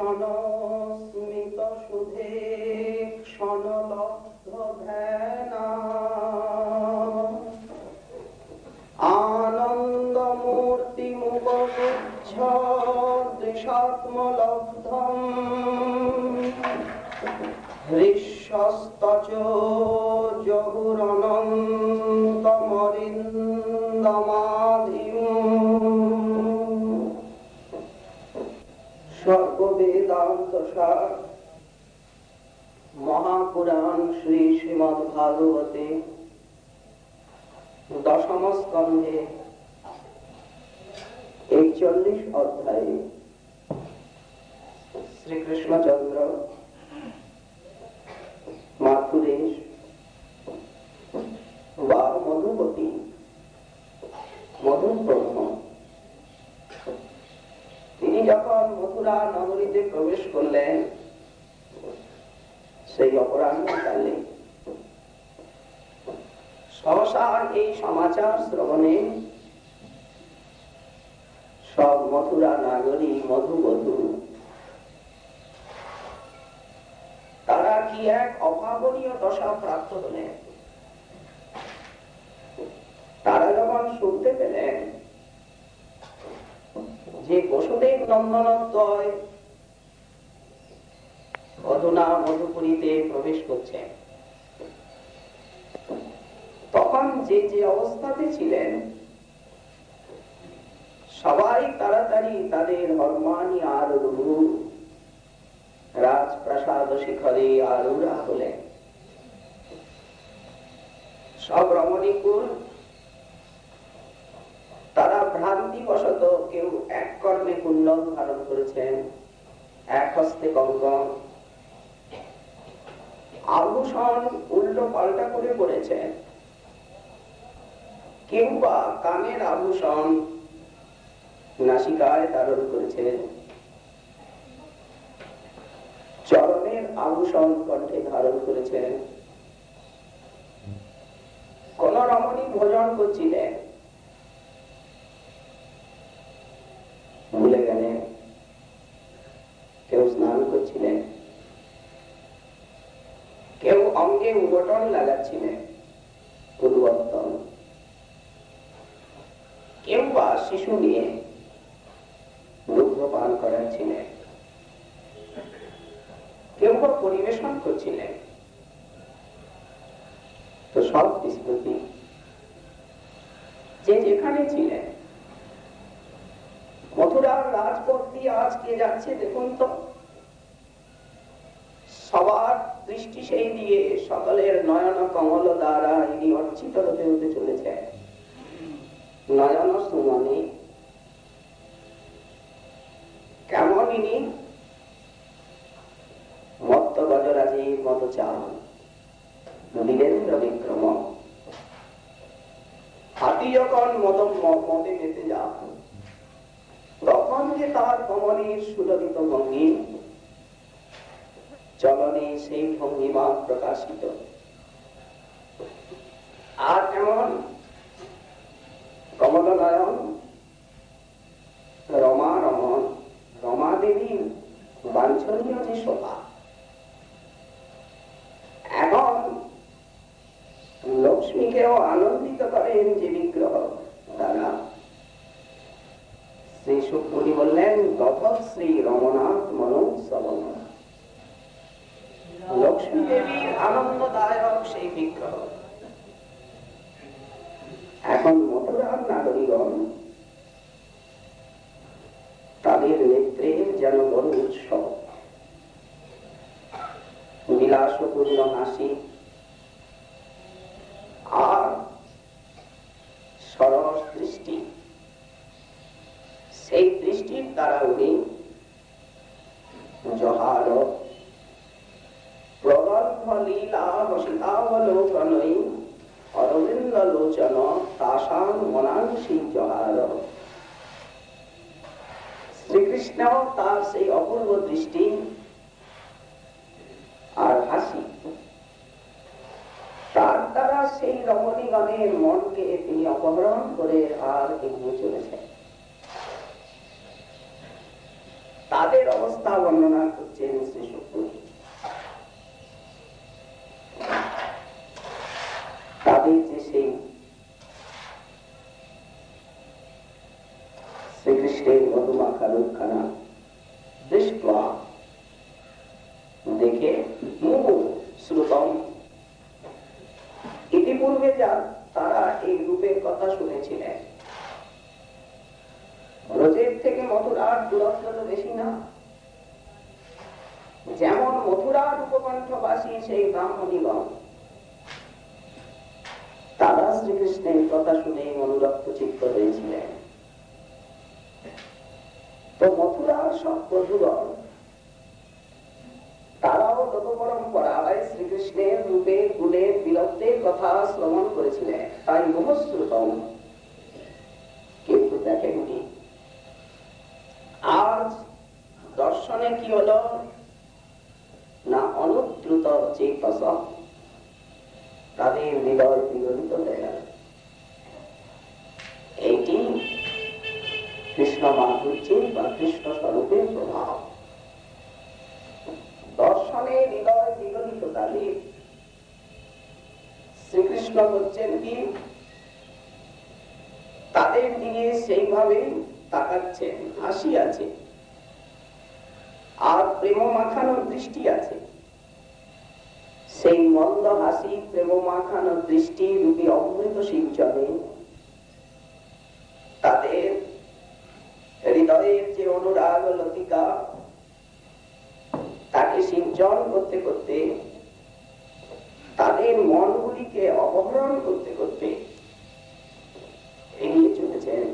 স্মিত সুধে ক্ষণলব্ধ ধ্যানা আনন্দমূর্তি মুখগুচ্ছ দৃশাত্মলব্ধম হৃষ্যস্তচ জহুরনন্তমরিন্দমাধিম সর্ববেদান্ত সার মহাপুরাণ শ্রী শ্রীমদ্ ভাগবতে দশম স্কন্ধে 41 অধ্যায়ে শ্রীকৃষ্ণচন্দ্র মাথুরেশ বা মধুবতী মধুব্রহ্ম তিনি যখন মথুরা নগরীতে প্রবেশ করলেন সেই অপরাহ্নকালে সহসা এই সমাচার শ্রবণে সব মথুরা নাগরী মধুবধূ তারা কি এক অভাবনীয় দশা প্রাপ্ত হলেন। তারা যখন শুনতে পেলেন যে বসুদেব নন্দনোদয় অধুনা মধুপুরীতে প্রবেশ করছে, তখন যে যে অবস্থাতে ছিলেন সবাই তাড়াতাড়ি তাদের হরমানি আরোহু রাজপ্রাসাদ শিখরে আরোহা হলেন। সব রমণীকুল তারা ভ্রান্তিবশত কেউ এক কর্ণে কুণ্ডল ধারণ করেছেন, এক হস্তে কঙ্কণ, আভূষণ উল্টো পাল্টা করে পড়েছেন, কেউ বা কানের আভূষণ নাসিকায় ধারণ করেছেন, চরণের আভূষণ কণ্ঠে ধারণ করেছেন। কোন রমণী ভোজন করছিলেন, ভুলে গেলেন, কেউ স্নান করছিলেন, কেউ অঙ্গে উবটন লাগাচ্ছিলেন পরিবর্তন, কেউ বা শিশু নিয়ে দুগ্ধ পান করাচ্ছিলেন, কেউ বা পরিবেশন করছিলেন। তো সব বিস্মৃতি যে যেখানে ছিলেন, মথুরার রাজপথ দিয়ে আজকে যাচ্ছে দেখুন তো, সবার দৃষ্টি সেই দিয়ে সকলের নয়ন কমল দ্বারা ইনি অর্চিত হতে হতে চলেছে। নয়ন সুমনে কেমন ইনি মত্ত গজরাজের মতো চান, বীরেন্দ্র বিক্রম হাতি যখন মদে মেতে যান, তখন যে তার কমলের সুললিত ভঙ্গি, চলনে সেই ভঙ্গিমা প্রকাশিত। আর এমন কমলনয়ন রমা রমন, রমা দেবীর বাঞ্ছনীয় যে শোভা, এখন লক্ষ্মীকেও আনন্দিত করেন যে বিগ্রহ দ্বারা। শ্রী সুখমণি বললেন তথ শ্রী রমনাথ মনোৎসবম, লক্ষ্মী দেবীর আনন্দদায়ক সেই বিগ্রহ। এখন মথুরার নাগরিকগণ তাদের নেত্রে যেন বড় উৎসব, বিলাসপূর্ণ হাসি আর সরস দৃষ্টি, সেই দৃষ্টির দ্বারা উনি জহার প্রগল্ভ লীলা বসিতাবলোকনৈ অরবিন্দ লোচন তাসাং মনাংশী জহার। শ্রীকৃষ্ণ তার সেই অপূর্ব দৃষ্টি আর হাসি, তার দ্বারা সেই রমণীগণের মনকে তিনি অপহরণ করে আর এগিয়ে চলেছেন। তাদের অবস্থা অবস্থা বর্ণনা করছেন শ্রী শুক্র। তাদের যে সেই শ্রীকৃষ্ণের মধুমাখা রূপখানা দৃষ্টা দেখে মুহু শ্রুতম, ইতিপূর্বে যা তারা এই রূপের কথা শুনেছিলেন, ব্রজের থেকে মথুরার দূরত্ব তো বেশি না। যেমন মথুরার উপকণ্ঠবাসী সেই ব্রাহ্মণীগণ, তারা শ্রীকৃষ্ণের কথা শুনে অনুরক্ত চিত্ত হয়েছিলেন। তো মথুরার সব বধূগণ তারাও লোক পরম্পরায় শ্রীকৃষ্ণের রূপে গুণে বীরত্বের কথা শ্রবণ করেছিলেন, তাই মুহশ্রুতম, কিন্তু দেখেননি। আজ দর্শনে কি হলো না, অনুদ্রুত চেতস, তাদের হৃদয় বিগলিত হয়ে গেল। এইটি কৃষ্ণ মাধুর্যের বা কৃষ্ণ স্বরূপের প্রভাব। দর্শনে হৃদয় বিগলিত তাদের শ্রীকৃষ্ণ হচ্ছেন কি তাদের দিকে সেইভাবে তাকাচ্ছেন, হাসি আছে আর প্রেম মাখানোর দৃষ্টি আছে। সেই মন্দ হাসি প্রেম মাখানোর দৃষ্টি রূপী অমৃত সিঞ্চনে তাদের হৃদয়ের যে অনুরাগ লতিকা তাকে সিঞ্চন করতে করতে, তাদের মনগুলিকে অপহরণ করতে করতে এগিয়ে চলেছেন।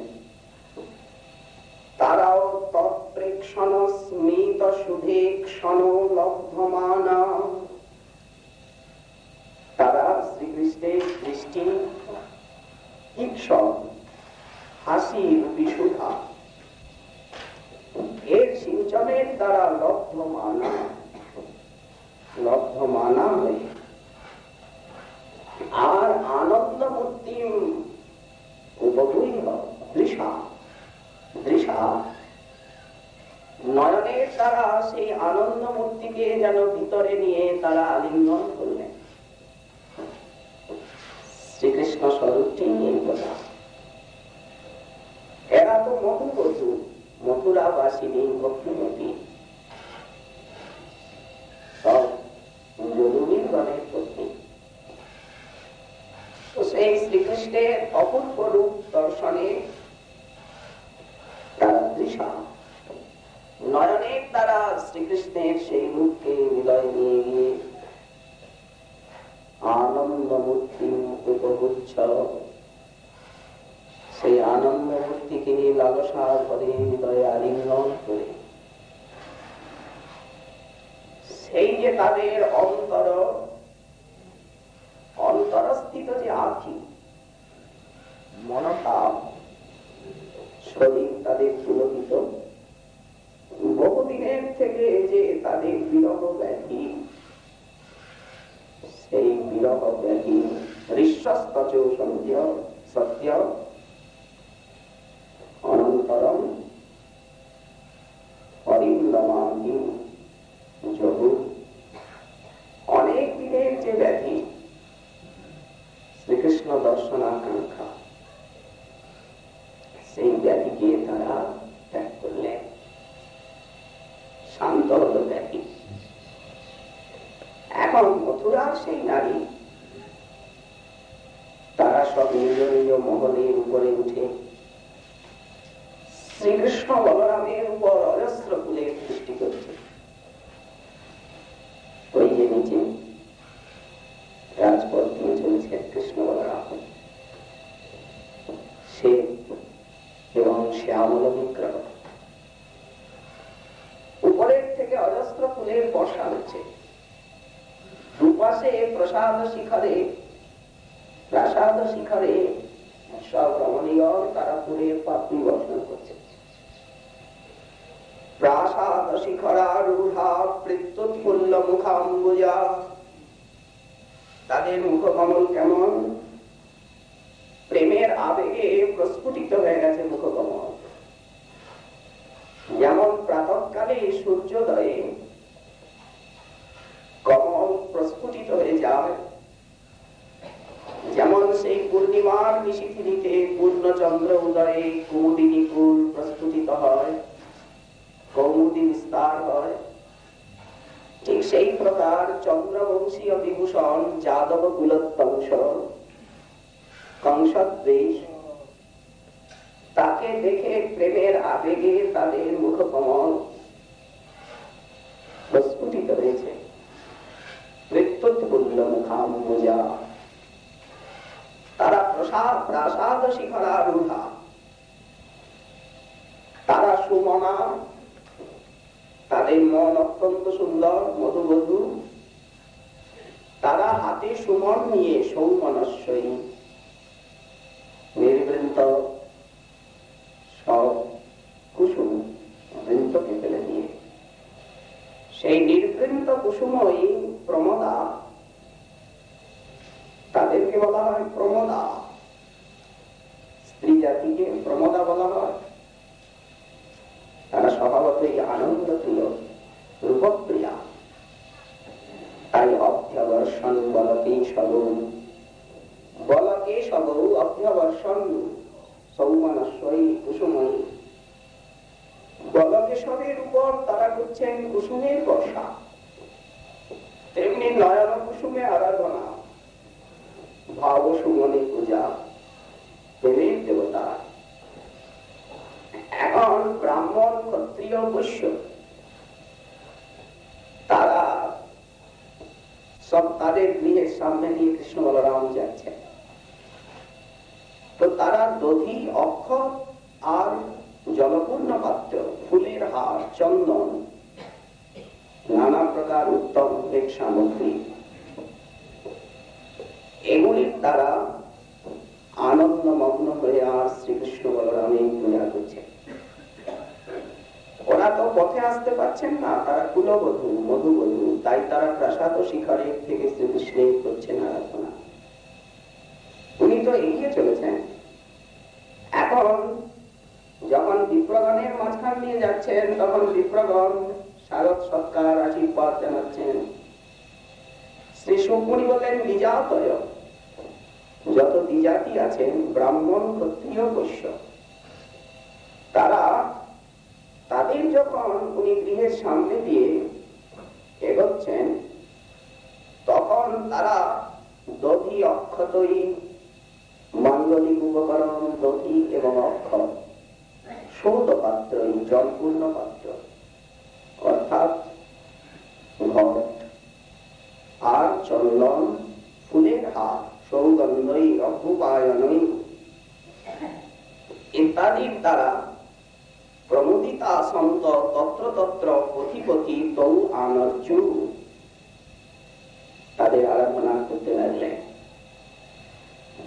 তারাও তৎপ্রেক্ষণ স্মিত সুধে ক্ষণ লব্ধমানা, তারা শ্রীকৃষ্ণের দৃষ্টি ঈক্ষণ হাসি রূপী সুধা এর সিঞ্চনের দ্বারা লব্ধমানা হয়ে আর আনন্দ মূর্তি উপভূয় দৃশা নয়নের দ্বারা সেই আনন্দ মূর্তিকে যেন ভিতরে নিয়ে তারা আলিঙ্গন করলেন। শ্রীকৃষ্ণ স্বরূপটি এই কথা। এরা তো মধুবধূ, মথুরাবাসিনী ভক্তিমতী, সব যদুবীর গণের পত্নী। তো সেই শ্রীকৃষ্ণের অপূর্ব রূপ দর্শনে তারা দৃশা নয়নের দ্বারা শ্রীকৃষ্ণের সেই রূপকে হৃদয়ে নিয়ে গিয়ে আনন্দ মূর্তি উপগুচ্ছ, সেই আনন্দ মূর্তিকে লালসা করে হৃদয়ে আলিঙ্গন করে সেই যে তাদের অন্তরস্থিত যে আখি মনোভাব, শরীর তাদের পুলকিত, বহুদিনের থেকে যে তাদের বিরহ ব্যাধি, সেই বিরহ ব্যাধি ঋষ্যস্তচ সত্য অনন্তরম অরিন্দমানি যোগ, অনেক দিনের যে ব্যাধি শ্রীকৃষ্ণ দর্শনাকাঙ্ক্ষা, সেই ব্যাধিকে তারা ত্যাগ করলেন, শান্ত হল ব্যাধি। এখন মথুরার সেই নারী তারা সব নিজ নিজ মহলের উপরে উঠে শ্রীকৃষ্ণ বলরামের উপর অজস্র ফুলের সৃষ্টি করছে। ওই যে নিচে রাজপথ দিয়ে চলেছে কৃষ্ণ বলরাম, সে এবং শ্যামল বিগ্রহ, উপরের থেকে অজস্র ফুলের বর্ষা হচ্ছে। দুপাশে প্রাসাদ শিখরে সব রমণীগণ তারা ফুলের পাপড়ি বর্ষণ করছে। প্রাসাদ শিখরারূঢ়া প্রত্যুৎফুল্ল মুখাম্বুজা, তাদের মুখকমল কেমন প্রেমের আবেগে প্রস্ফুটিত হয়ে গেছে মুখকমল। যেমন প্রাতঃকালে সূর্যোদয়ে কমল প্রস্ফুটিত হয়ে যায়, যেমন সেই পূর্ণিমার নিশিথিনীতে পূর্ণচন্দ্র উদয়ে কুমুদিনী কুল প্রস্ফুটিত হয়, কৌমুদী বিস্তার হয়, ঠিক সেই প্রকার চন্দ্রবংশীয় বিভূষণ যাদব কুলোত্তংশ কংসদ্বেষ, তাকে দেখে প্রেমের আবেগে তাদের মুখকমল প্রস্ফুটিত হয়েছে। মৃত্যুৎপুল্য মুখাম্বুজা, তারা প্রাসাদ শিখরারূঢ়া, তারা সুমনা, তাদের মন অত্যন্ত সুন্দর মধুবধূ, তারা হাতে সুমন নিয়ে সৌমনস্বয়ী নির্বৃন্ত সব কুসুম বৃন্তকে ফেলে দিয়ে, সেই নির্বৃন্ত কুসুমই প্রমদা, তাদেরকে বলা হয় প্রমদা। স্ত্রী জাতিকে প্রমদা বলা হয়। তারা স্বভাবতই আনন্দ প্রিয়, রূপপ্রিয়া, তাই অভ্যবর্ষণ বলকে সবৌ, বলকে সবৌ অভ্যবর্ষণ সৌমনস্বয়ী কুসুময়ী, বলকেশবের উপর তারা করছেন কুসুমের বর্ষা, তেমনি নয়ন কুসুমে আরাধনা, ভাব সুমনে পূজা, প্রেমের দেবতা। এখন ব্রাহ্মণ ক্ষত্রিয় বৈশ্য তারা সব তাদের গৃহের সামনে দিয়ে কৃষ্ণ বলরাম যাচ্ছে, তো তারা দধি অক্ষর আর জলপূর্ণ পাত্র, ফুলের হার, চন্দন, নানা প্রকার উত্তম ভোগ সামগ্রী, এগুলির দ্বারা আনন্দমগ্ন হয়ে আর শ্রীকৃষ্ণ বলরামের পূজা করছে। ওরা তো পথে আসতে পারছেন না, তারা কুলবধূ মধুবধূ, তাই তারা প্রাসাদ শিখরের থেকে শ্রীকৃষ্ণের করছেন আরাধনা। উনি তো এগিয়ে চলেছেন। এখন যখন বিপ্রগণের মাঝখান নিয়ে যাচ্ছেন, তখন বিপ্রগণ স্বাগত সৎকার আশীর্বাদ জানাচ্ছেন। শ্রী সুকমুনি বললেন, দ্বিজাতয়, যত দ্বিজাতি আছেন ব্রাহ্মণ ক্ষত্রিয় বৈশ্য, তারা তাদের যখন উনি গৃহের সামনে দিয়ে এগোচ্ছেন, তখন তারা দধি অক্ষতই মাঙ্গলিক উপকরণ, দধি এবং অক্ষর, সৌত পাত্র, জলপূর্ণ পাত্র অর্থাৎ ঘট আর চন্দন, ফুলের হার, সৌগন্ধই অভ্যুপায়নই ইত্যাদির দ্বারা প্রমোদিতা সন্ত তত্র তত্র পথিপতি তৌ আনর্যু, তাদের আরাধনা করতে লাগলেন।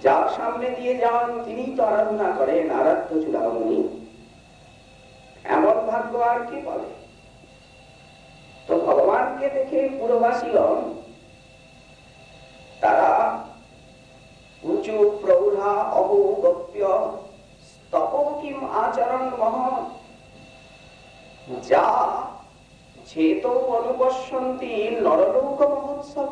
যার সামনে দিয়ে যান তিনি তো আরাধনা করেন, আরাধ্য চূড়ামণি, এমন ভাগ্য আর কি বলে। তো ভগবানকে দেখে পুরবাসীগণ তারা উঁচু প্রৌঢ়া অহু গোপ্য স্তপ কিম আচরণ মহ, যা চেত অনুপশ্যন্তি নরলোক মহোৎসব।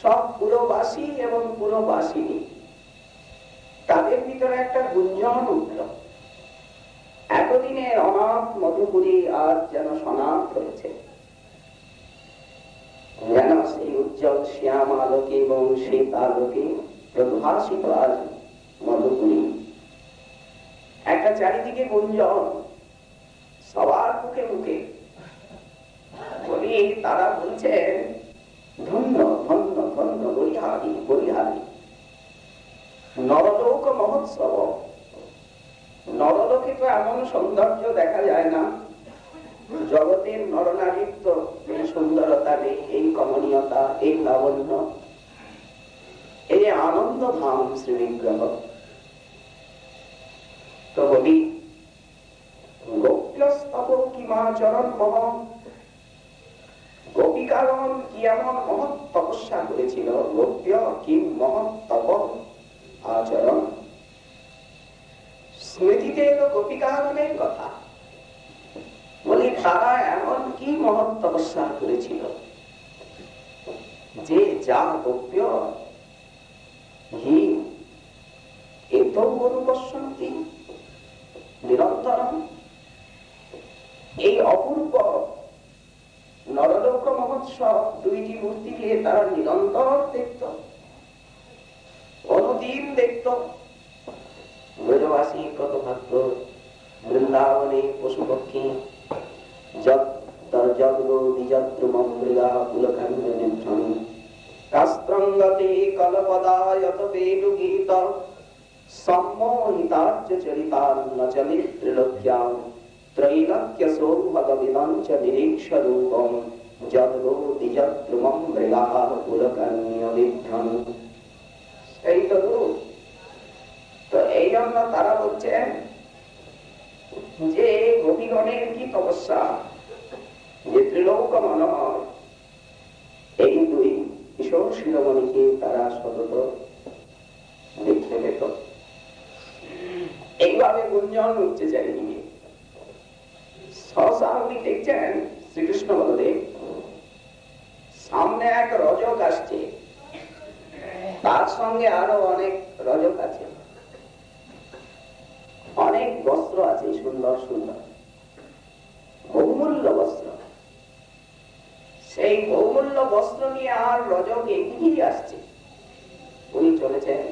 সব পুরবাসী এবং পুরবাসিনী তাদের ভিতরে একটা গুঞ্জন উঠল, এতদিনের অনাথ মধুপুরী আজ যেন সনাথ হয়েছে, যেন সেই উজ্জ্বল শ্যাম আলোকে এবং শ্বেত আলোকে প্রভাসিত আজ মধুপুরী। একটা চারিদিকে গুঞ্জন, সবার মুখে মুখে বলি, তারা বলছেন ধন্য ধন্য ধন্য বলিহারি বলিহারি। নরলোক মহোৎসব, নরলোকে তো এমন সৌন্দর্য দেখা যায় না, জগতের নরনারীর তো এই সুন্দরতা নেই, এই কমনীয়তা, এই লাবণ্য, এই আনন্দ ধাম শ্রীবিগ্রহ। তো বলি, গোপ্যস্তব কিমাচরণ মহ, গোপিকাগণ কি এমন মহৎ তপস্যা করেছিল, গোপ্য কি মহৎ তপ আচরণ। স্মৃতিতে এলো গোপিকাগণের কথা, তারা এমন কি মহৎ তপস্যা করেছিল যে যা গপ্য হি এত অনুপশ্যন্তি নিরন্তরম, এই অপূর্ব নরলোক মহোৎসব দুইটি মূর্তিকে তারা নিরন্তর দেখত, অনুদিন দেখত। ব্রজবাসী কত ভাগ্য, বৃন্দাবনে পশু পক্ষী কাস্ত্রঙ্গতে কলপদায়ত বেণুগীত সম্মোহিতার্য চরিতান্ন চলে ত্রিলোক্যাম ত্রৈলোক্য সৌভগবিদং চ নিরীক্ষ রূপম যদ্গো দ্বিজদ্রুমম মৃগাঃ পুলকর্ণ্য বিভ্রম। এই তো রূপ। তো এই জন্য তারা বলছেন যে গোপীগণের কি তপস্যা, যে ত্রিলোক মনোহর এই দুই কিশোর শিরোমণিকে তারা সতত দেখতে পেত। এইভাবে গুঞ্জন উঠতে চাইনি। সহসা উনি দেখছেন শ্রীকৃষ্ণ বলদেব সামনে এক রজক আসছে, তার সঙ্গে আরো অনেক রজক আছে, অনেক বস্ত্র আছে, সুন্দর সুন্দর বহুমূল্য বস্ত্র। সেই বহুমূল্য বস্ত্র নিয়ে আর রজক এগিয়ে আসছে। উনি চলেছেন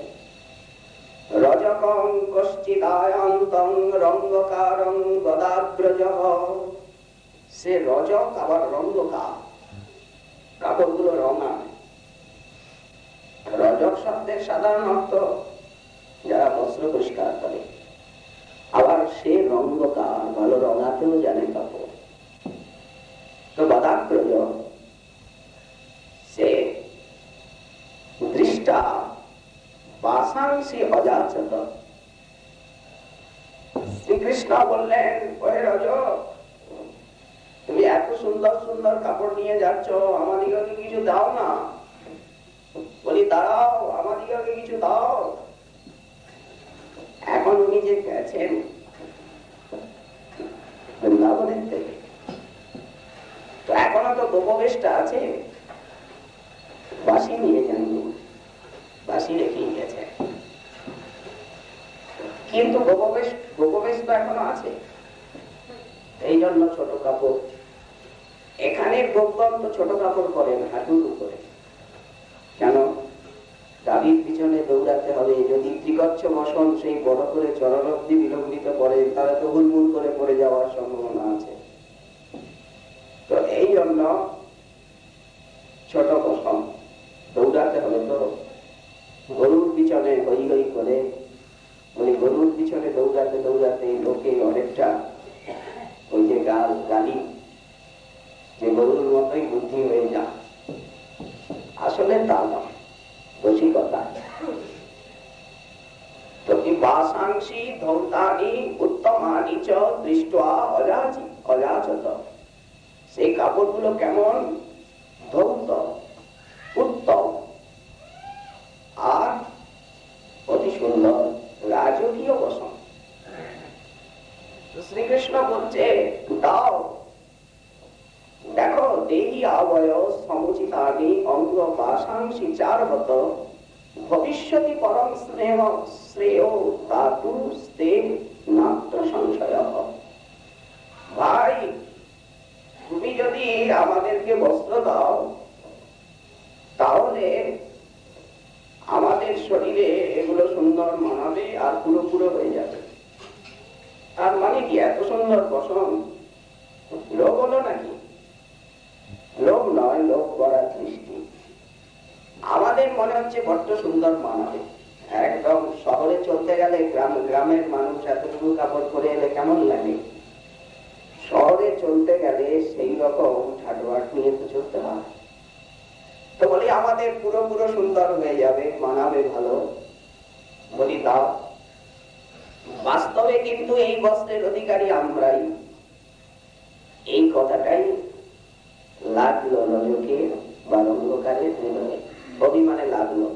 রজকং কশ্চিদায়ন্তং রঙ্গকারং গদাগ্রজঃ। সে রজক আবার রঙ্গকার, কাপড়গুলো রঙা। রজক শব্দের সাধারণ অর্থ যারা বস্ত্র পরিষ্কার করে, আবার সে রঙ্গকার, ভালো রঙাতেও জানে কাপড়। তো গদাগ্রজ সে দৃষ্টা বাসাংসি অযাচত। শ্রীকৃষ্ণ বললেন, ওহে রজক, তুমি এত সুন্দর সুন্দর কাপড় নিয়ে যাচ্ছ, আমাদিগকে কিছু দাও না। বলি দাঁড়াও, আমাদিগকে কিছু দাও। এখন উনি যে গেছেন বৃন্দাবনের থেকে, তো এখনো তো গোপবেশটা আছে, বাসি নিয়ে যান, বাসি রেখেই গেছে। কিন্তু গোপবেশ তো এখনো আছে, এই জন্য ছোট কাপড়। এখানে গোপগণ তো ছোট কাপড় পরেন হাঁটুর উপরে। কেন? দাবির পিছনে দৌড়াতে হবে। যদি ত্রিকচ্ছ বসন সেই বড় করে চরণ অবধি বিলম্বিত করে, তাহলে তো হুলমুল করে পড়ে যাওয়ার সম্ভাবনা আছে। তো এই জন্য ছোট বসন দৌড়াতে হবে। তো গরুর পিছনে হই হই করে, মানে গরুর পিছনে দৌড়াতে দৌড়াতে লোকে অনেকটা ওই যে গালি, যে গরুর মতোই বুদ্ধি হয়ে যায়। আসলে তা নয়, রসিকতা। তো কি বাসাংসি ধৌতানি উত্তমানি চ দৃষ্টা অযাচত। সেই কাপড়গুলো কেমন? ধৌত, উত্তম আর অতি সুন্দর, রাজকীয় বসন। শ্রীকৃষ্ণ বলছে, দাও। দেখো, দেহি আবয় সমুচিতানি অঙ্গ বাসাংসি চারবত ভবিষ্যতি পরম স্নেহ শ্রেয় ধাতু স্তে মাত্র সংশয়। ভাই, তুমি যদি আমাদেরকে বস্ত্র দাও, তাহলে আমাদের শরীরে এগুলো সুন্দর মানাবে আর পুরো হয়ে যাবে। তার মানে কি? এত সুন্দর বসন লোভ হলো নাকি? লোভ নয়, লোভ করার দৃষ্টি। আমাদের মনে হচ্ছে বড্ড সুন্দর মানাবে। একদম শহরে চলতে গেলে গ্রামের মানুষ এতটুকু কাপড় পরে এলে কেমন লাগে? শহরে চলতে গেলে সেই রকম ঠাটবাট নিয়ে তো চলতে হয়। তো বলি আমাদের পুরো সুন্দর হয়ে যাবে, মানাবে ভালো। বলি দাও। বাস্তবে কিন্তু এই বস্ত্রের অধিকারী আমরাই। এই কথাটাই লাগলো রজকের বা রঙ্গকারের হৃদয়ে, অভিমানে লাগলো।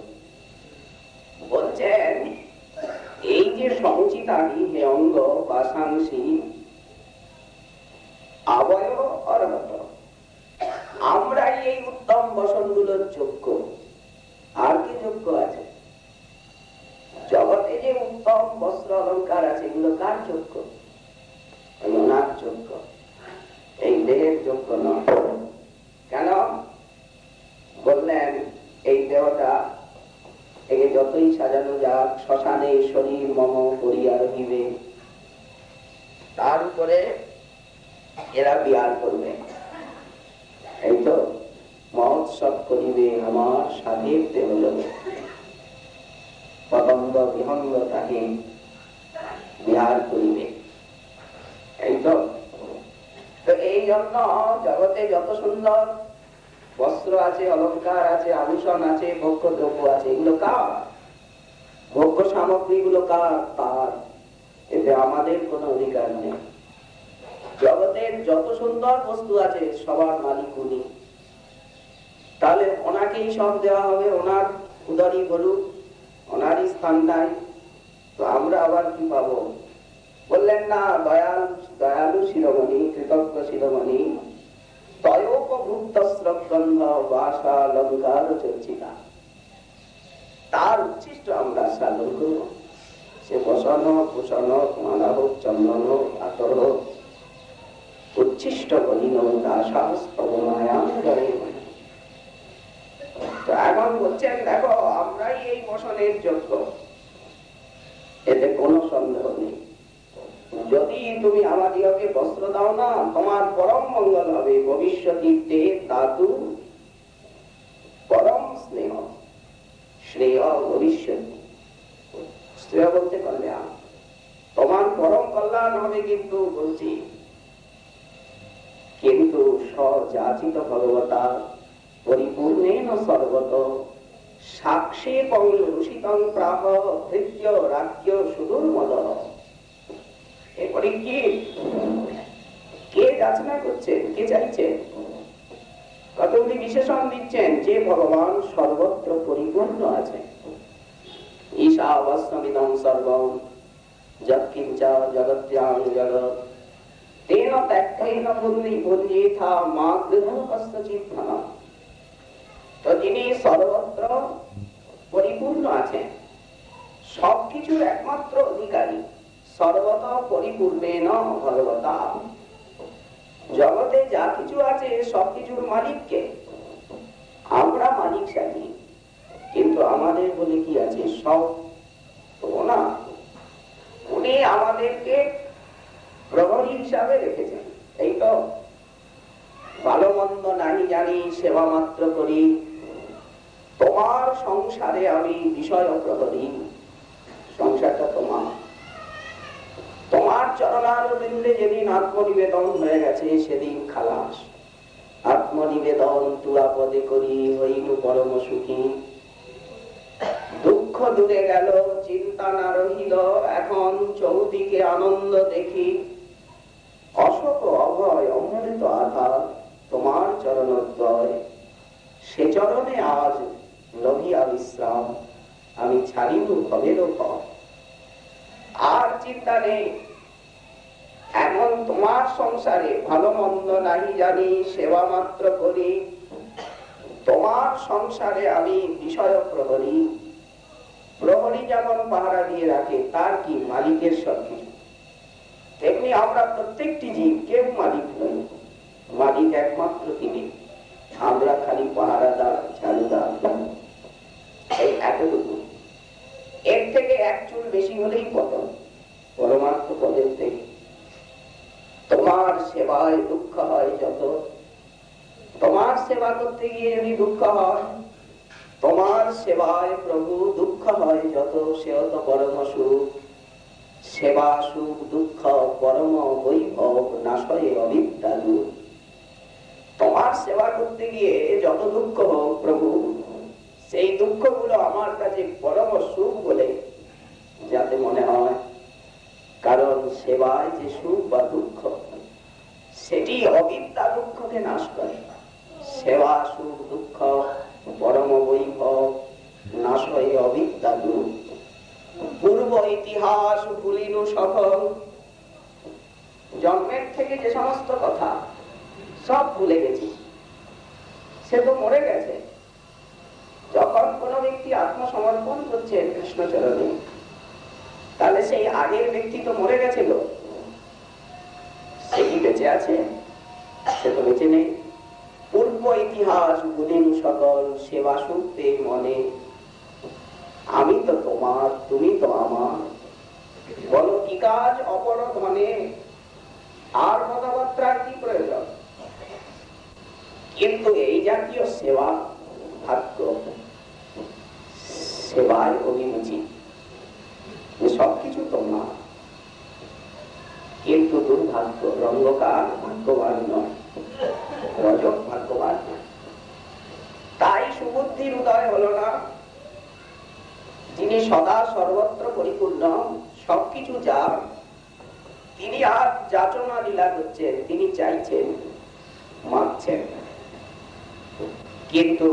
বলছেন, এই যে সমুচিতানি হে অঙ্গ বাসাংসি আবয়ব এগুলো কার যোগ্য? এই ওনার যোগ্য, এই দেহের যোগ্য নয়। কেন বললেন? এই দেহটা একে যতই সাজানো যাক, শ্মশানে শরীর মম করিয়া রহিবে, তার উপরে এরা বিহার করবে। এই তো মহোৎসব করিবে আমার সাধের দেহ লোকে, পতঙ্গ বিহঙ্গ তাকে বিহার করিবে। এই তো এই জন্য জগতে যত সুন্দর বস্ত্র আছে, অলংকার আছে, আভূষণ আছে, ভোগ্য দ্রব্য আছে, এগুলো কার? ভোগ্য সামগ্রী গুলো কার? তার। এতে আমাদের কোনো অধিকার নেই। জগতের যত সুন্দর বস্তু আছে সবার মালিক উনি। তাহলে ওনাকেই সব দেওয়া হবে, ওনার উদারই বলুক, ওনারই স্থান নাই। তো আমরা আবার কি পাবো? বললেন না, দয়ালু শিরোমণি, কৃতজ্ঞ শিরোমণি, তার উচ্ছিষ্ট আমরা সাধন করব। সে বসন ভূষণ মালা হোক, চন্দন হোক, আতর হোক, উচ্ছিষ্ট বলিন দাসাস পবনায়াম করে। তো এখন বলছেন দেখো আমরাই এই বসনের যোগ্য, এতে কোনো সন্দেহ নেই। যদি তুমি আমাদিগকে বস্ত্র দাও না, তোমার পরম মঙ্গল হবে। ভবিষ্যতে দাতু পরম স্নেহ, শ্রেয় ভবিষ্যৎ। শ্রেয় বলতে কল্যাণ, তোমার পরম কল্যাণ হবে। কিন্তু বলছি, কিন্তু স্বযাচিত ভগবতা পরিপূর্ণেন সর্বত সাক্ষী পৌরুষিতং প্রাহ ভৃত্য রাজ্য সুদূর মদ। এরপরে কে যাচনা করছেন? কে চাইছেন? কতগুলি বিশেষণ দিচ্ছেন যে ভগবান সর্বত্র পরিপূর্ণ আছে। ঈশাবস্যমিদং সর্বং যৎকিঞ্চ জগত্যাং জগৎ তেন ত্যক্তেন পুণ্যেথা মা গৃহং কস্যচিৎ ধনম। তো যিনি সর্বত্র পরিপূর্ণ আছেন, সবকিছুর একমাত্র অধিকারী, সর্বত পরিপূর্ণেন ভগবতা। জগতে যা কিছু আছে সবকিছুর মালিককে আমরা মালিক সাজি, কিন্তু আমাদের বলে কি আছে? সব না, উনি আমাদেরকে প্রহরী হিসাবে রেখেছেন। এই তো ভালো মন্দ নাহি জানি, সেবা মাত্র করি, তোমার সংসারে আমি বিষয় প্রহরী। সংসারটা তোমার, তোমার চরণারবিন্দে যেদিন আত্মনিবেদন হয়ে গেছে সেদিন খালাস। আত্মনিবেদন তুয়া পদে করি হইনু পরম সুখী। দুঃখ দূরে গেল, চিন্তা না রহিল, এখন চৌদিকে আনন্দ দেখি। অশোক অভয় অমৃত আধার তোমার চরণোদ্বয়, সে চরণে আজ লভিয়া বিশ্রাম, আমি ছাড়িনু ভবের ভয়। আর চিন্তা নেই। এমন তোমার সংসারে ভালো মন্দ নাহি জানি, সেবা মাত্র করি, তোমার সংসারে আমি বিষয় প্রহরী। প্রহরী যেমন পাহারা দিয়ে রাখে, তার কি মালিকের সবকিছু, তেমনি আমরা প্রত্যেকটি জীব কেউ মালিক নই, মালিক একমাত্র তিনি। আমরা খালি পাহারাদার, ঝাড়ুদার, এই এতটুকু। এর থেকে এক চুল বেশি হলেই পতন পরমার্থ পদের থেকে। তোমার সেবায় দুঃখ হয় যত, তোমার সেবা করতে গিয়ে যদি দুঃখ হয়, তোমার সেবায় প্রভু দুঃখ হয় যত, সেও তো পরম সুখ। সেবা সুখ দুঃখ পরম বৈভব, নাশয়ে অবিদ্যা দূর। তোমার সেবা করতে গিয়ে যত দুঃখ হোক প্রভু, সেই দুঃখ গুলো আমার কাছে পরম সুখ বলে যাতে মনে হয়। কারণ সেবায় যে সুখ বা দুঃখ, সেটি অবিদ্যা দুঃখকে নাশ করে। সেবা সুখ দুঃখ পরম বৈভব, নাশয়ে অবিদ্যা দূর। পূর্ব ইতিহাস ভুলিনু সফল, জন্মের থেকে যে সমস্ত কথা সব ভুলে গেছি, সে তো মরে গেছে। যখন কোন ব্যক্তি আত্মসমর্পণ করছে কৃষ্ণচরণে, তাহলে সেই আগের ব্যক্তি তো মরে গেছিল, সে কি বেঁচে আছে? সে তো বেঁচে নেই। পূর্ব ইতিহাস বলিন সকল, সেবা সূত্রে মনে, আমি তো তোমার, তুমি তো আমার, বলো কি কাজ অপর ধনে, আর কথাবার্তার কি প্রয়োজন? কিন্তু এই জাতীয় সেবা ভাগ্য, সেবায় অভিরুচি, সবকিছু তোমার, কিন্তু দুর্ভাগ্য রঙ্গকার ভাগ্যবান নয়, রজক ভাগ্যবান নয়। তাই সুবুদ্ধির উদয় হলো না। যিনি সদা সর্বত্র পরিপূর্ণ, সবকিছু যার, তিনি আর যাচনা লীলা করছেন, তিনি চাইছেন, মাগছেন। কিন্তু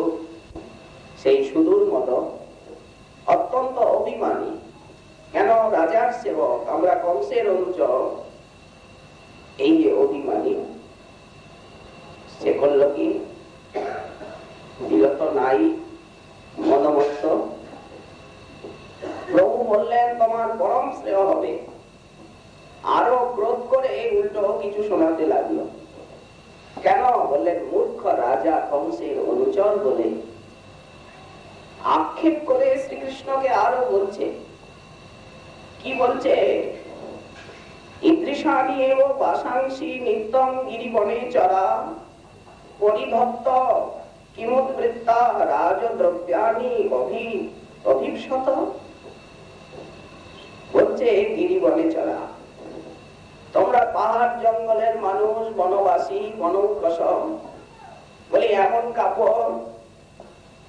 সেই সুদূর মত অত্যন্ত অভিমানী, কেন রাজার সেবক, আমরা কংসের অনুচর, এই যে অভিমানী, সে করল কি? বিরত নাই, মনমত্ত। প্রভু বললেন তোমার পরম শ্রেয় হবে। আরো ক্রোধ করে উল্টো কিছু শোনাতে লাগলো। কেন? বললেন মূর্খ রাজা কংসের অনুচর বলে আক্ষেপ করে শ্রীকৃষ্ণকে আরো বলছে। কি বলছে? ঈদৃশানি এব বাসাংসি নিত্যং গিরিবনে চরা পরিধত্ত কিমুদ্বৃত্তা রাজদ্রব্যানি অভিশত। বলছে গিরিবনে চরা, তোমরা পাহাড় জঙ্গলের মানুষ, বনবাসী, বনৌকশ, বলে এমন কাপড়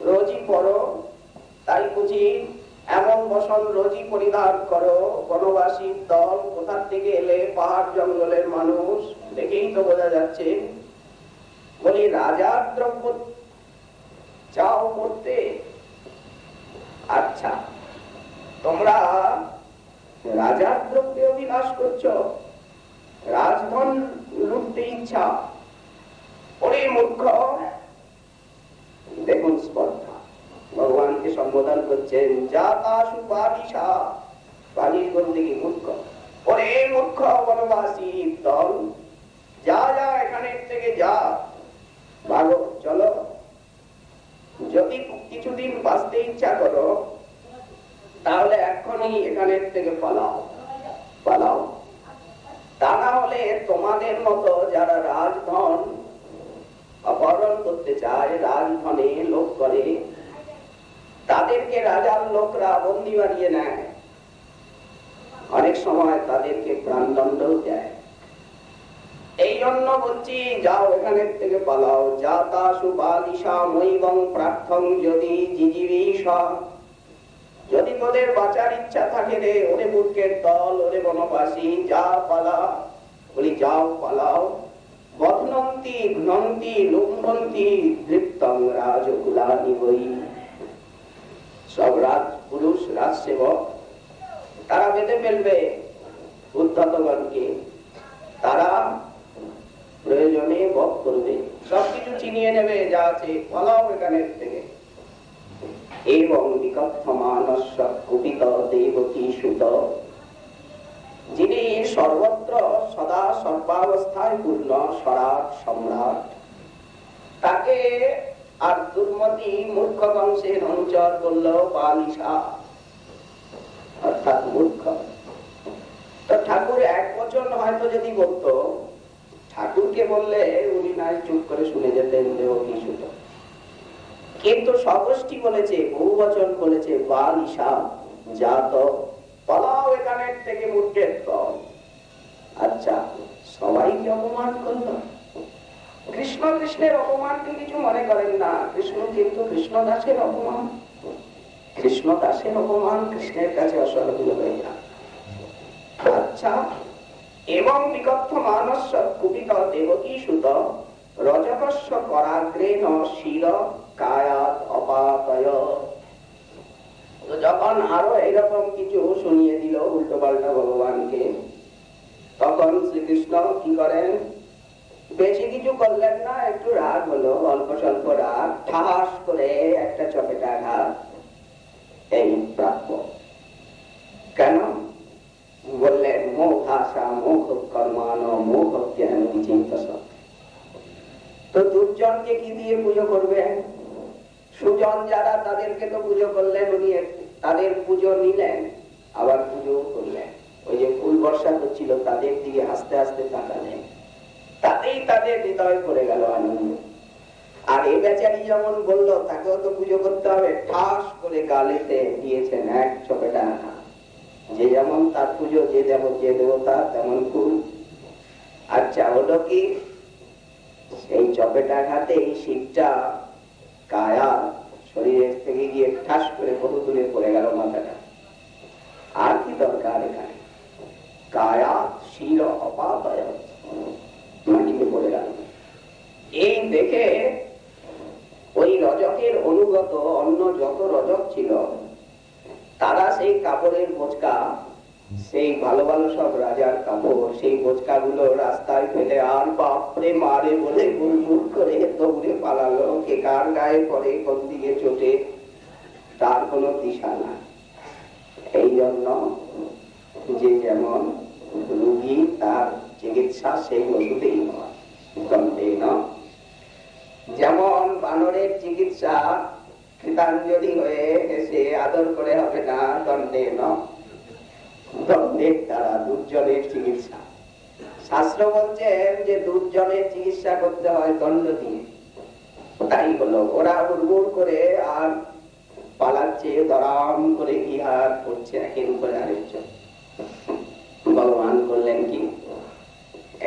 রোজই পরো, তাই বুঝি এমন বসন রোজই পরিধান করো? বনবাসীর দল কোথা থেকে এলে? পাহাড় জঙ্গলের মানুষ, দেখেই তো বোঝা যাচ্ছে। বলি রাজার দ্রব্য চাও করতে? আচ্ছা, তোমরা রাজার দ্রব্যে অভিলাষ করছো, রাজধন লুটতে ইচ্ছা। ওরে মূর্খ! দেখুন স্পর্ধা, ভগবানকে সম্বোধন করছেন জাতাসু বালিশা, বালিশ বলতে কি মূর্খ। ওরে মূর্খ বনবাসী দল, যা যা এখানের থেকে যা, ভালো চলো। যদি কিছুদিন বাঁচতে ইচ্ছা করো তাহলে এখনই এখানের থেকে পালাও, পালাও। তা না হলে তোমাদের মতো যারা রাজধন অপহরণ করতে চায়, রাজধনে লোক করে, তাদেরকে রাজার লোকরা বন্দী বানিয়ে নেয়, অনেক সময় তাদেরকে প্রাণদণ্ড দেয়। এই জন্য বলছি যাও এখানের থেকে পালাও। জাতাসু বালিশা মৈবং প্রার্থং যদি জিজিবিষ, যদি তোদের বাঁচার ইচ্ছা থাকে রে, ওরে মূর্খের দল, ওরে বনবাসী, যা পালা। বলি যাও পালাও। বধ্নন্তি ঘ্নন্তি লুম্ভন্তি দৃপ্তং রাজকুলানি বই। সব রাজপুরুষ, রাজসেবক, তারা বেঁধে ফেলবে উদ্ধতগণকে, তারা প্রয়োজনে বধ করবে, সবকিছু চিনিয়ে নেবে যা আছে, পালাও এখানের থেকে। এবং বিকথ্যমানস্য কুপিত দেবকী সুত, যিনি সর্বত্র সদা সর্বাবস্থায় পূর্ণ সরাট সম্রাট, তাকে আর দুর্মতি মূর্খ বংশের অনুচর বলল বালিশা, অর্থাৎ মূর্খ। তো ঠাকুর এক বচন হয়তো যদি বলতো, ঠাকুরকে বললে উনি নাই চুপ করে শুনে যেতেন দেবকী সুত। কিন্তু সগোষ্ঠী বলেছে, বহু বচন বলেছে, বালিশা জাত, পালাও এখানের থেকে মূর্খের দল। আচ্ছা, সবাইকে অপমান করলো। কৃষ্ণ কৃষ্ণের অপমানকে কিছু মনে করেন না, কৃষ্ণ কিন্তু কৃষ্ণ দাসের অপমান, কৃষ্ণ দাসের অপমান কৃষ্ণের কাছে অসহনীয় হয়ে যায়। আচ্ছা, এবং বিকথ্য মানস্য কুপিত দেবকী সুত রজকস্য করাগ্রেণ শির কায়াত অপাতয়। তো যখন আরো এরকম কিছু শুনিয়ে দিল উল্টো পাল্টা ভগবানকে, তখন শ্রীকৃষ্ণ কি করেন? বেশি কিছু করলেন না, একটু রাগ হলো, অল্প স্বল্প রাগ, ঠাস করে একটা চপেটা ঘাত, এই প্রাপ্য। কেন? বললেন মোহ ভাষা মোহ কর্মান মোহ জ্ঞান বিচিন্ত। তো দুর্জনকে কি দিয়ে পুজো করবেন? সুজন যারা তাদেরকে তো পুজো করলেন, উনি তাদের পুজো নিলেন, আবার পুজো করলেন। ওই যে ফুল বর্ষা হচ্ছিল তাদের দিকে আস্তে আস্তে তাকালেন, তাতেই তাদের হৃদয় পড়ে গেল আনন্দ। আর এই বেচারি যেমন বললো তাকেও তো পুজো করতে হবে, ঠাস করে গালেতে দিয়েছেন এক চপেটা। যে যেমন তার পুজো, যে দেবতা তেমন ফুল। আচ্ছা হলো কি, সেই চপেটাঘাতে এই শিবটা কায়া শরীরের থেকে গিয়ে ঠাস করে বহু দূরে পড়ে গেল মাথাটা। আর কি দরকার এখানে? কায়া শির অপাতয় মাটিতে পড়ে গেল। এই দেখে ওই রজকের অনুগত অন্য যত রজক ছিল তারা সেই কাপড়ের বোচকা, সেই ভালো ভালো সব রাজার কাপড়, সেই বোচকা গুলো রাস্তায় ফেলে আর বাপরে মারে বলে গুড় করে দৌড়ে পালালো। কে কার গায়ে পড়ে, কোন দিকে চোটে, তার কোনো দিশা না। এই জন্য যে যেমন রোগী তার চিকিৎসা সেই ওষুধেই নয়, দণ্ডে নয়। যেমন বানরের চিকিৎসা কৃতাঞ্জলি হয়ে এসে আদর করে হবে না, দণ্ডে নয়। দণ্ডের দ্বারা দুর্জনের চিকিৎসা। শাস্ত্র বলছেন যে দুর্জনের চিকিৎসা করতে হয় দণ্ড দিয়ে। তাই হলো, ওরা উড়গুড় করে আর পালাচ্ছে, দরাম করে কি আর করছে একের উপরে আরেকজন। ভগবান করলেন কি,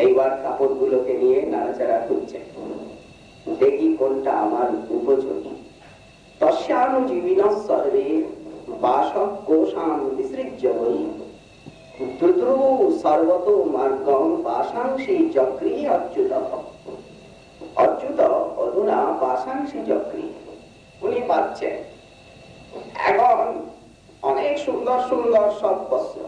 এইবার কাপড় গুলোকে নিয়ে নাড়াচাড়া করছে, দেখি কোনটা আমার উপযোগী। তস্যানুজীবিন সর্বে বাসক কোষান বিসৃজ্য বৈ দ্রুদ্রু সর্বত মার্গম পাশাংশী চক্রী অচ্যুত। অচ্যুত অধুনা পাশাংশী চক্রী। উনি পাচ্ছেন এখন অনেক সুন্দর সুন্দর সব বস্ত্র।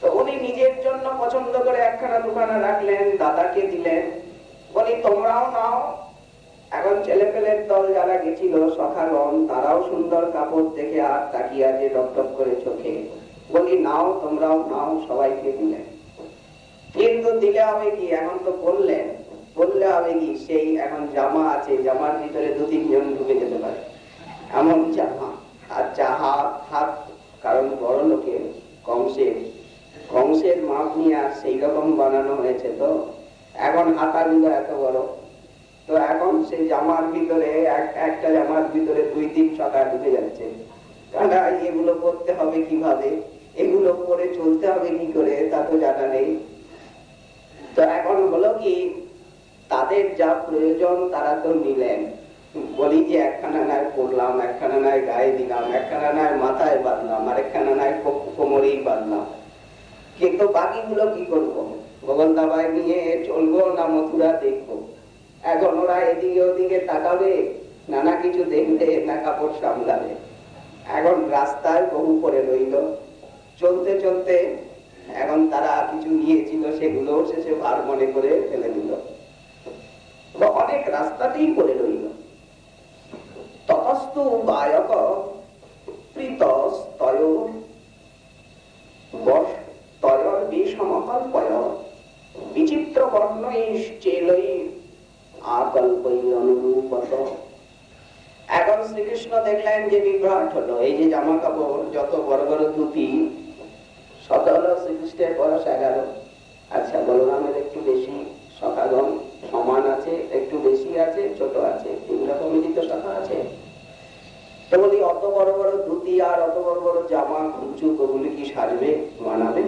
তো উনি নিজের জন্য পছন্দ করে একখানা দুখানা রাখলেন, দাদাকে দিলেন, বলি তোমরাও নাও। এখন ছেলে পেলের দল যারা গেছিল সখাগণ, তারাও সুন্দর কাপড় দেখে আর তাকিয়ে আছে টকটক করে চোখে, বলি নাও তোমরাও নাও, সবাইকে দিলেন। কিন্তু দিলে হবে কি, এখন তো বললেন, বললে হবে কি, সেই এখন জামা আছে, জামার ভিতরে দু তিনজন ঢুকে যেতে পারে এমন জামা। আচ্ছা হাত, কারণ বড় লোকের কংসের মাপ নিয়ে আর সেই রকম বানানো হয়েছে, তো এখন হাতাগুলো এত বড়। তো এখন সেই জামার ভিতরে একটা জামার ভিতরে 2-3 ছটা ঢুকে যাচ্ছে। কারণ এগুলো করতে হবে কিভাবে, এগুলো করে চলতে হবে কি করে, তা তো জানা নেই। তো এখন হলো কি, তাদের যা প্রয়োজন তারা তো নিলেন। বলি যে একখানা নয় পড়লাম, একখানা নয় গায়ে দিলাম, একখানা নয় মাথায় বাঁধলাম, আর একখানা নয় কোমরেই বাঁধলাম। কিন্তু বাকিগুলো কি করবো? গোগল দাবায় নিয়ে চলবো না মথুরা দেখবো? এখন ওরা এদিকে ওদিকে তাকাবে, নানা কিছু দেখবে, না কাপড় সামলাবে। এখন রাস্তায় বহু পরে রইল, চলতে চলতে এখন তারা কিছু নিয়েছিল সেগুলো শেষে ভার মনে করে ফেলে দিল, তো অনেক রাস্তাতেই পড়ে রইল। ততস্তু বায়ক প্রীতস্তয় তয়র বিষমকল্পয় বিচিত্র বর্ণৈশ্চেলৈ আকল্পৈ অনুরূপত। এখন শ্রীকৃষ্ণ দেখলেন যে বিভ্রাট হলো, এই যে জামা কাপড় যত বড় বড় ধুতি, শত হলো শ্রীকৃষ্ণের বয়স 11। আচ্ছা বলরামের একটু বেশি, সখাগণ সমান আছে, একটু বেশি আছে, ছোট আছে, 3 রকমেরই তো সখা আছে। তো বলি অত বড় বড় ধুতি আর অত বড় বড় জামা খুঁচুক, ওগুলি কি সাজবে, মানাবে?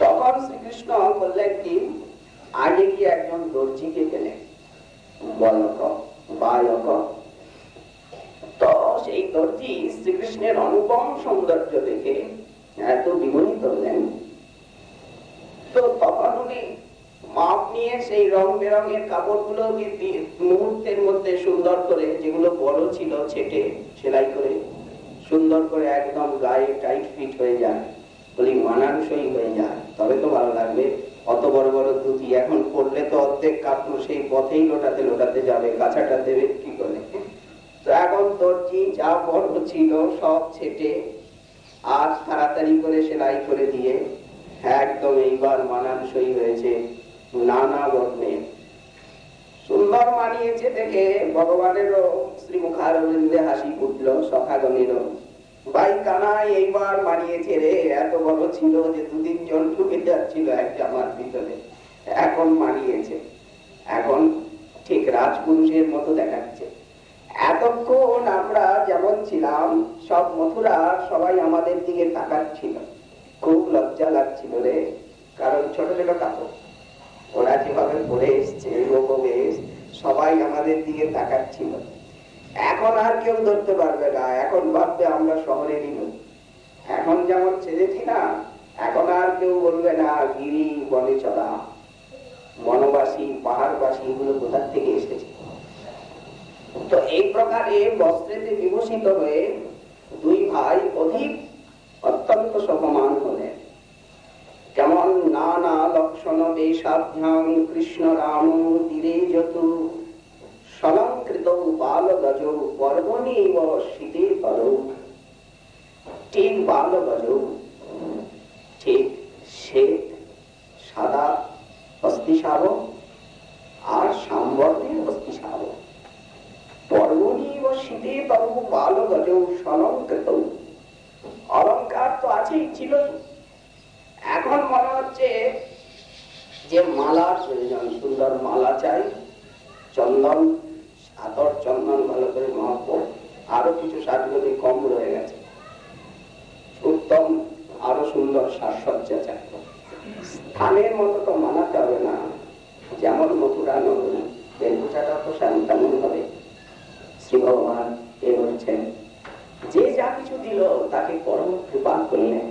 তখন শ্রীকৃষ্ণ বললেন কি, আগে কি একজন দর্জিকে পেলেন, বয়ক বায়ক। তো সেই দর্জি শ্রীকৃষ্ণের অনুপম সৌন্দর্য দেখে এত বিমোহিত হলেন, তো তখন উনি মাপ নিয়ে সেই রং বেরঙের কাপড়গুলো মুহূর্তের মধ্যে সুন্দর করে, যেগুলো বড় ছিল ছেটে সেলাই করে সুন্দর করে একদম গায়ে টাইট ফিট হয়ে যায়, বলি মানানসই হয়ে যায়, তবে তো ভালো লাগবে। অত বড় বড় ধুতি এখন পরলে তো অর্ধেক কাপড় সেই পথেই লোটাতে লোটাতে যাবে, কাছাটা দেবে কি করে? তো এখন দর্জি যা বড় ছিল সব ছেটে আর তাড়াতাড়ি করে সেলাই করে দিয়ে একদম এইবার মানানসই হয়েছে, নানা বর্ণের সুন্দর মানিয়েছে দেখে ভগবানেরও শ্রীমুখারবিন্দে হাসি ফুটলো, সখাগণেরও। ভাই কানাই এইবার মানিয়েছে রে, এত বড় ছিল যে 2-3 জন ঢুকে যাচ্ছিল এক জামার ভিতরে, এখন মানিয়েছে, এখন ঠিক রাজপুরুষের মতো দেখাচ্ছে। এতক্ষণ আমরা যেমন ছিলাম সব মথুরা সবাই আমাদের দিকে তাকাচ্ছিল, খুব লজ্জা লাগছিল রে, কারণ ছোট ছোট কাপড় ওরা যেভাবে পরে এসছে বেশ, সবাই আমাদের দিকে তাকাচ্ছিল। এখন আর কেউ ধরতে পারবে না, এখন ভাববে আমরা শহরেরই লোক। এখন যেমন ছেড়েছি না, এখন আর কেউ বলবে না গিরি বনে চড়া, বনবাসী পাহাড়বাসী এগুলো কোথা থেকে এসেছে। তো এই প্রকারে বস্ত্রেতে বিভূষিত হয়ে দুই ভাই অধিক অত্যন্ত শোভমান হলেন। যেমন নানা লক্ষণ বেশাভ্যাং কৃষ্ণ রাম তীরে যত সলঙ্কৃত বাল গজ পর্বণী শীতে পর। ঠিক বাল গজ, ঠিক শ্বেত সাদা হস্তিসাব আর সাম্বর্ণের হস্তিসাব, পর্বণী ও শীতে তরু বাল গজ সলঙ্কৃত। অলঙ্কার তো আছেই, ছিল। এখন মনে হচ্ছে যে মালার প্রয়োজন, সুন্দর মালা চাই, চন্দন, আতর চন্দন ভালো করে মাখবো, আরো কিছু সাজগোজে কম রয়ে গেছে, উত্তম আরো সুন্দর সাজসজ্জা চাই। স্থানের মতো তো মানাতে হবে না, যেমন মথুরা নগরী বেলকুচাটা তো তেমন হবে। শ্রী ভগবান এ বলছেন যে যা কিছু দিল তাকে পরম কৃপা করলেন।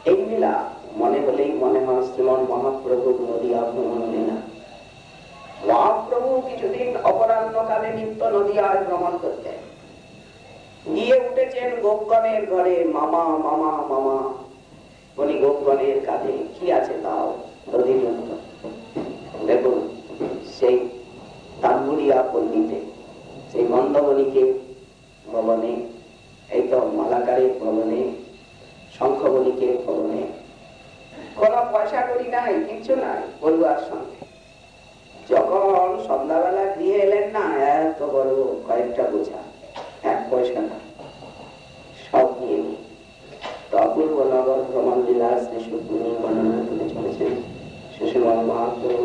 এই লীলা মনে হলেই মনে হয় শ্রীমন মহাপ্রভুর নদিয়া ভ্রমণ লীলা। মহাপ্রভু কিছুদিন অপরাহ্নকালে নিত্য নদিয়ায় ভ্রমণ করতেন, গিয়ে উঠেছেন গোপগণের ঘরে, মামা মামা মামা। উনি গোপগণের কাঁধে কি আছে তাও নদীর মতো। দেখুন সেই তাম্বুরিয়া পল্লীতে, সেই মন্দবনীকে ভবনে, এই তো মালাকারের ভবনে, শঙ্খবনীকে ভবনে, কোন পয়সা করি নাই, কিছু নাই, পরিবার সঙ্গে। যখন সন্ধ্যাবেলা দিয়ে এলেন না, এত বড় কয়েকটা বোঝা, 1 পয়সা না, সব নিয়ে নিই। তো অপূর্ব নগর ভ্রমণ লীলা শ্রী সুখমণি বর্ণনা করে চলেছেন। শিশুমন মহাপ্রভু